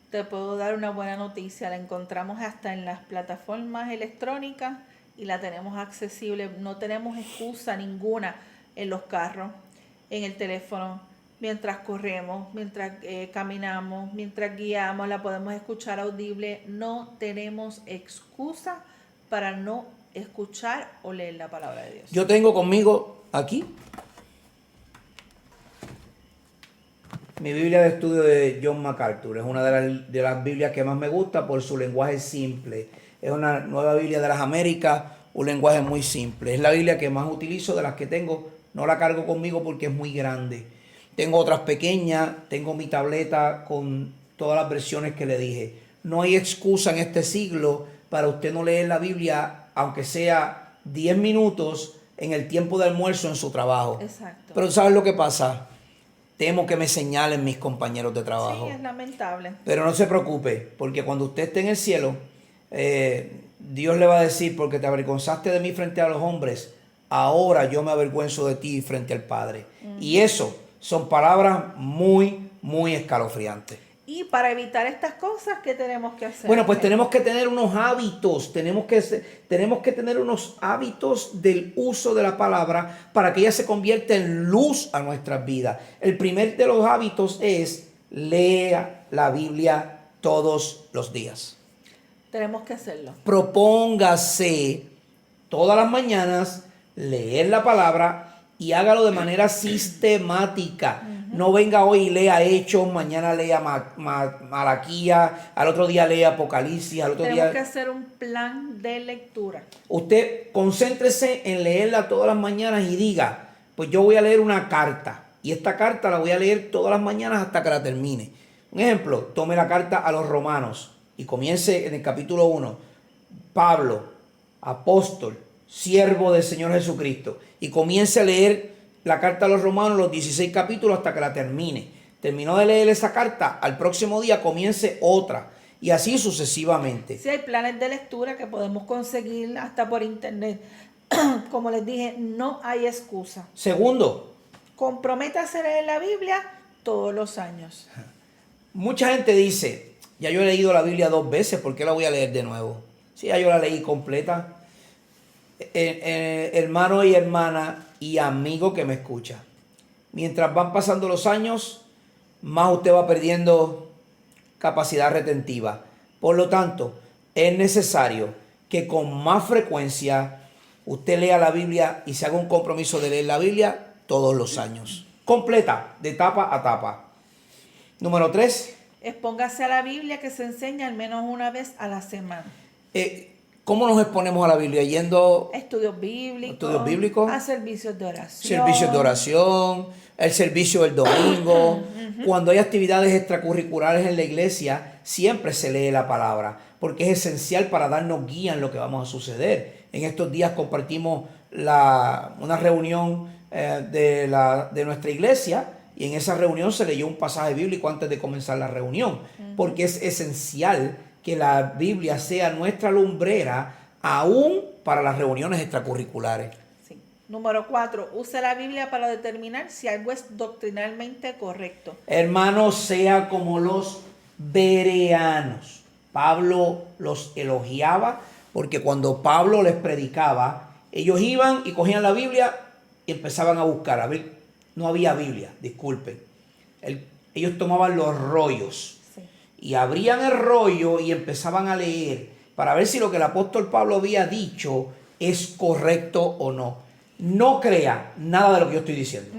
Te puedo dar una buena noticia. La encontramos hasta en las plataformas electrónicas y la tenemos accesible. No tenemos excusa ninguna en los carros, en el teléfono, mientras corremos, mientras caminamos, mientras guiamos, la podemos escuchar audible. No tenemos excusa para no escuchar o leer la palabra de Dios. Yo tengo conmigo aquí mi Biblia de estudio de John MacArthur. Es una de las Biblias que más me gusta por su lenguaje simple. Es una nueva Biblia de las Américas, un lenguaje muy simple. Es la Biblia que más utilizo de las que tengo. No la cargo conmigo porque es muy grande. Tengo otras pequeñas, tengo mi tableta con todas las versiones que le dije. No hay excusa en este siglo para usted no leer la Biblia, aunque sea 10 minutos en el tiempo de almuerzo en su trabajo. Exacto. Pero ¿sabes lo que pasa? Temo que me señalen mis compañeros de trabajo. Sí, es lamentable. Pero no se preocupe, porque cuando usted esté en el cielo, Dios le va a decir, porque te avergonzaste de mí frente a los hombres, ahora yo me avergüenzo de ti frente al Padre. Y eso son palabras muy, muy escalofriantes. Y para evitar estas cosas, ¿qué tenemos que hacer? Bueno, pues tenemos que tener unos hábitos, tenemos que tener unos hábitos del uso de la palabra para que ella se convierta en luz a nuestras vidas. El primer de los hábitos es lea la Biblia todos los días. Tenemos que hacerlo. Propóngase todas las mañanas leer la palabra y hágalo de manera sistemática. No venga hoy y lea Hechos, mañana lea Malaquía, al otro día lea Apocalipsis, al otro día... Tenemos que hacer un plan de lectura. Usted concéntrese en leerla todas las mañanas y diga, pues yo voy a leer una carta y esta carta la voy a leer todas las mañanas hasta que la termine. Un ejemplo, tome la carta a los Romanos y comience en el capítulo 1. Pablo, apóstol, siervo del Señor Jesucristo, y comience a leer la carta a los Romanos, los 16 capítulos hasta que la termine. Terminó de leer esa carta, al próximo día comience otra y así sucesivamente. Sí, hay planes de lectura que podemos conseguir hasta por internet. Como les dije, no hay excusa. Segundo, comprométase a leer la Biblia todos los años. Mucha gente dice, ya yo he leído la Biblia 2 veces, ¿por qué la voy a leer de nuevo? Sí, ya yo la leí completa. Hermano y hermana y amigo que me escucha, mientras van pasando los años, más usted va perdiendo capacidad retentiva. Por lo tanto, es necesario que con más frecuencia usted lea la Biblia y se haga un compromiso de leer la Biblia todos los años. Completa, de tapa a tapa. Número 3. Expóngase a la Biblia que se enseña al menos una vez a la semana. ¿Cómo nos exponemos a la Biblia? Yendo Estudios bíblicos. A servicios de oración. Servicios de oración, el servicio del domingo. Cuando hay actividades extracurriculares en la iglesia, siempre se lee la palabra, porque es esencial para darnos guía en lo que vamos a suceder. En estos días compartimos una reunión de nuestra iglesia, y en esa reunión se leyó un pasaje bíblico antes de comenzar la reunión, porque es esencial que la Biblia sea nuestra lumbrera aún para las reuniones extracurriculares. Sí. Número 4. Use la Biblia para determinar si algo es doctrinalmente correcto. Hermanos, sea como los bereanos. Pablo los elogiaba porque cuando Pablo les predicaba, ellos iban y cogían la Biblia y empezaban a buscar. A ver, no había Biblia, disculpen. Ellos tomaban los rollos. Y abrían el rollo y empezaban a leer para ver si lo que el apóstol Pablo había dicho es correcto o no. No crea nada de lo que yo estoy diciendo.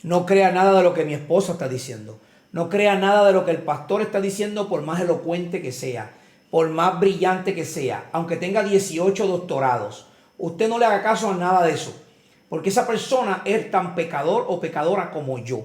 No crea nada de lo que mi esposa está diciendo. No crea nada de lo que el pastor está diciendo, por más elocuente que sea, por más brillante que sea, aunque tenga 18 doctorados. Usted no le haga caso a nada de eso, porque esa persona es tan pecador o pecadora como yo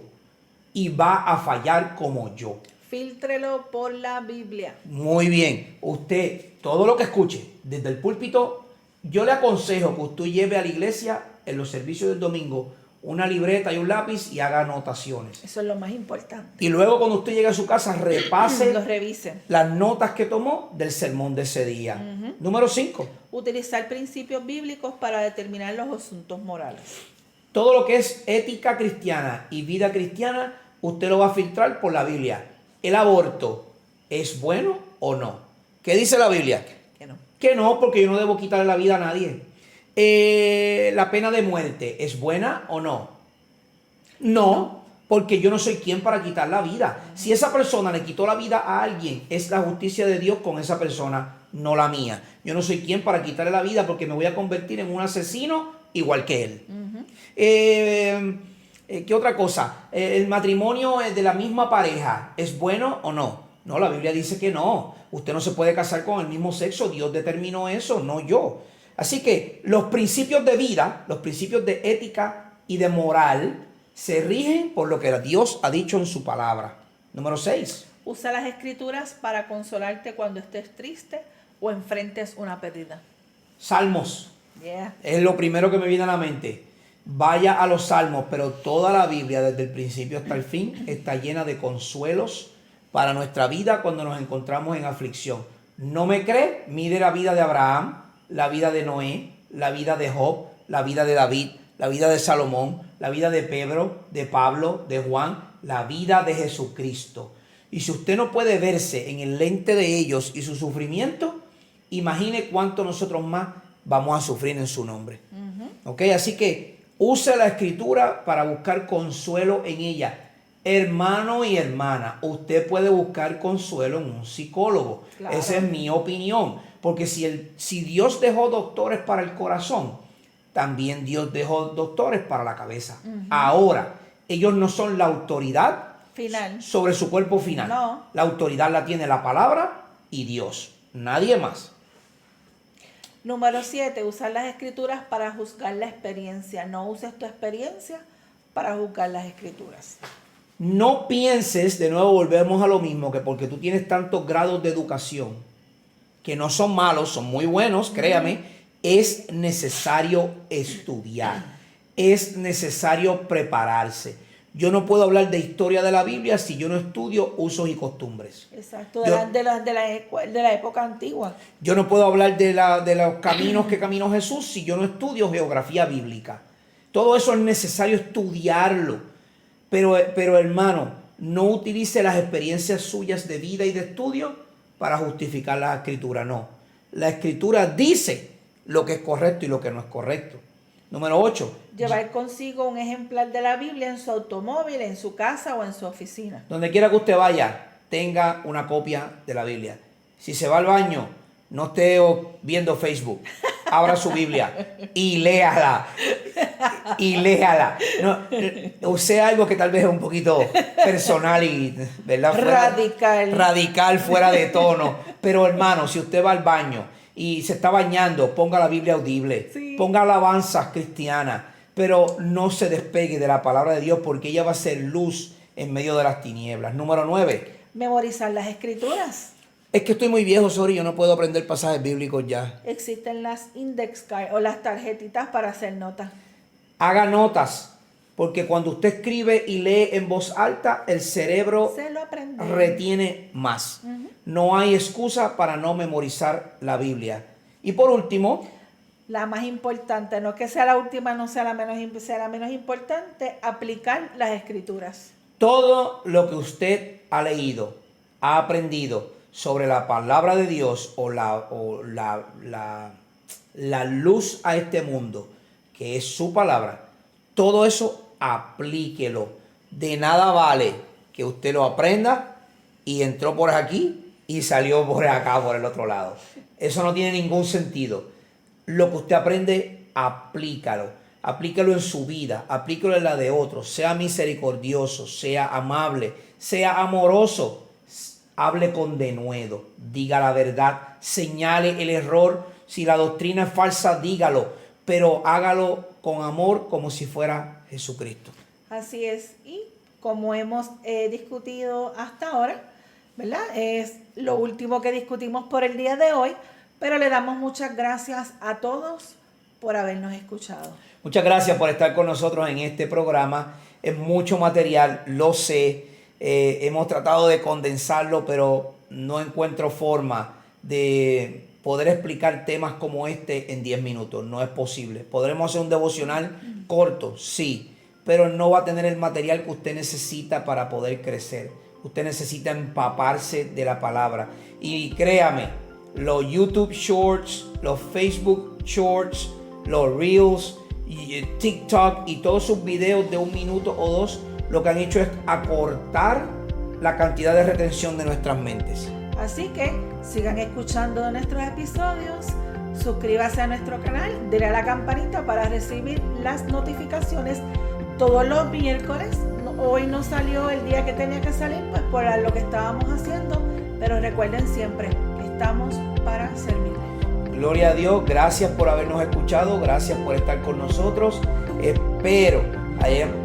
y va a fallar como yo. Fíltrelo por la Biblia. Muy bien. Usted, todo lo que escuche desde el púlpito, yo le aconsejo que usted lleve a la iglesia en los servicios del domingo una libreta y un lápiz y haga anotaciones. Eso es lo más importante. Y luego cuando usted llegue a su casa, repase revise las notas que tomó del sermón de ese día. Número 5. Utilizar principios bíblicos para determinar los asuntos morales. Todo lo que es ética cristiana y vida cristiana, usted lo va a filtrar por la Biblia. ¿El aborto es bueno o no? ¿Qué dice la Biblia? Que no. Que no, porque yo no debo quitarle la vida a nadie. ¿La pena de muerte es buena o no? No, porque yo no soy quien para quitar la vida. Si esa persona le quitó la vida a alguien, es la justicia de Dios con esa persona, no la mía. Yo no soy quien para quitarle la vida porque me voy a convertir en un asesino igual que él. ¿Qué otra cosa? ¿El matrimonio de la misma pareja es bueno o no? No, la Biblia dice que no. Usted no se puede casar con el mismo sexo. Dios determinó eso, no yo. Así que los principios de vida, los principios de ética y de moral se rigen por lo que Dios ha dicho en su palabra. Número 6. Usa las escrituras para consolarte cuando estés triste o enfrentes una pérdida. Salmos. Yeah. Es lo primero que me viene a la mente. Vaya a los salmos, pero toda la Biblia desde el principio hasta el fin está llena de consuelos para nuestra vida cuando nos encontramos en aflicción. ¿No me cree? Mire la vida de Abraham, la vida de Noé, la vida de Job, la vida de David, la vida de Salomón, la vida de Pedro, de Pablo, de Juan, la vida de Jesucristo. Y si usted no puede verse en el lente de ellos y su sufrimiento, imagine cuánto nosotros más vamos a sufrir en su nombre. ¿Ok? Así que use la escritura para buscar consuelo en ella. Hermano y hermana, usted puede buscar consuelo en un psicólogo. Claro. Esa es mi opinión. Porque si Dios dejó doctores para el corazón, también Dios dejó doctores para la cabeza. Ahora, ellos no son la autoridad final sobre su cuerpo final. No. La autoridad la tiene la palabra y Dios. Nadie más. Número 7. Usar las escrituras para juzgar la experiencia. No uses tu experiencia para juzgar las escrituras. No pienses, de nuevo volvemos a lo mismo, que porque tú tienes tantos grados de educación, que no son malos, son muy buenos, créame, es necesario estudiar, es necesario prepararse. Yo no puedo hablar de historia de la Biblia si yo no estudio usos y costumbres. Exacto, de la época antigua. Yo no puedo hablar de los caminos que caminó Jesús si yo no estudio geografía bíblica. Todo eso es necesario estudiarlo. Pero hermano, no utilice las experiencias suyas de vida y de estudio para justificar la escritura, no. La escritura dice lo que es correcto y lo que no es correcto. Número 8. Llevar consigo un ejemplar de la Biblia en su automóvil, en su casa o en su oficina. Donde quiera que usted vaya, tenga una copia de la Biblia. Si se va al baño, no esté viendo Facebook. Abra su Biblia y léala. Y léala. No, use algo que tal vez es un poquito personal y, ¿verdad? Radical, fuera de tono. Pero hermano, si usted va al baño y se está bañando, ponga la Biblia audible. Sí. Ponga alabanzas cristianas. Pero no se despegue de la palabra de Dios, porque ella va a ser luz en medio de las tinieblas. Número 9. Memorizar las escrituras. Es que estoy muy viejo, sorry, yo no puedo aprender pasajes bíblicos ya. Existen las index cards o las tarjetitas para hacer notas. Haga notas, porque cuando usted escribe y lee en voz alta, el cerebro se lo aprende. Retiene más. No hay excusa para no memorizar la Biblia. Y por último, la más importante, no que sea la última, no sea la menos importante, aplicar las escrituras. Todo lo que usted ha leído, ha aprendido sobre la palabra de Dios o la luz a este mundo, que es su palabra, todo eso aplíquelo. De nada vale que usted lo aprenda y entró por aquí y salió por acá, por el otro lado. Eso no tiene ningún sentido. Lo que usted aprende, aplícalo. Aplícalo en su vida, aplícalo en la de otros. Sea misericordioso, sea amable, sea amoroso. Hable con denuedo, diga la verdad, señale el error. Si la doctrina es falsa, dígalo, pero hágalo con amor como si fuera Jesucristo. Así es, y como hemos discutido hasta ahora, ¿verdad? Es lo último que discutimos por el día de hoy, pero le damos muchas gracias a todos por habernos escuchado. Muchas gracias por estar con nosotros en este programa. Es mucho material, lo sé. Hemos tratado de condensarlo, pero no encuentro forma de poder explicar temas como este en 10 minutos. No es posible. Podremos hacer un devocional corto, sí, pero no va a tener el material que usted necesita para poder crecer. Usted necesita empaparse de la palabra. Y créame, los YouTube Shorts, los Facebook Shorts, los Reels, y TikTok y todos sus videos de 1 minuto o 2, lo que han hecho es acortar la cantidad de retención de nuestras mentes. Así que sigan escuchando nuestros episodios, suscríbase a nuestro canal, denle a la campanita para recibir las notificaciones todos los miércoles. Hoy no salió el día que tenía que salir, pues por lo que estábamos haciendo, pero recuerden siempre que estamos para servirles. Gloria a Dios, gracias por habernos escuchado, gracias por estar con nosotros. Espero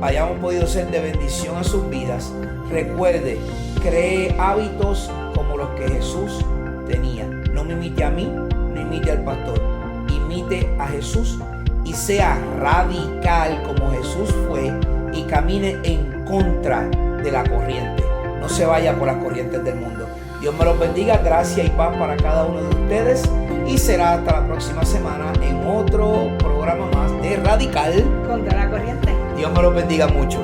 hayamos podido ser de bendición a sus vidas. Recuerde, cree hábitos como los que Jesús tenía. No me imite a mí, no imite al pastor. Imite a Jesús y sea radical como Jesús fue y camine en contra de la corriente. No se vaya por las corrientes del mundo. Dios me los bendiga, gracia y paz para cada uno de ustedes. Y será hasta la próxima semana en otro programa más de Radical contra la corriente. Dios me los bendiga mucho.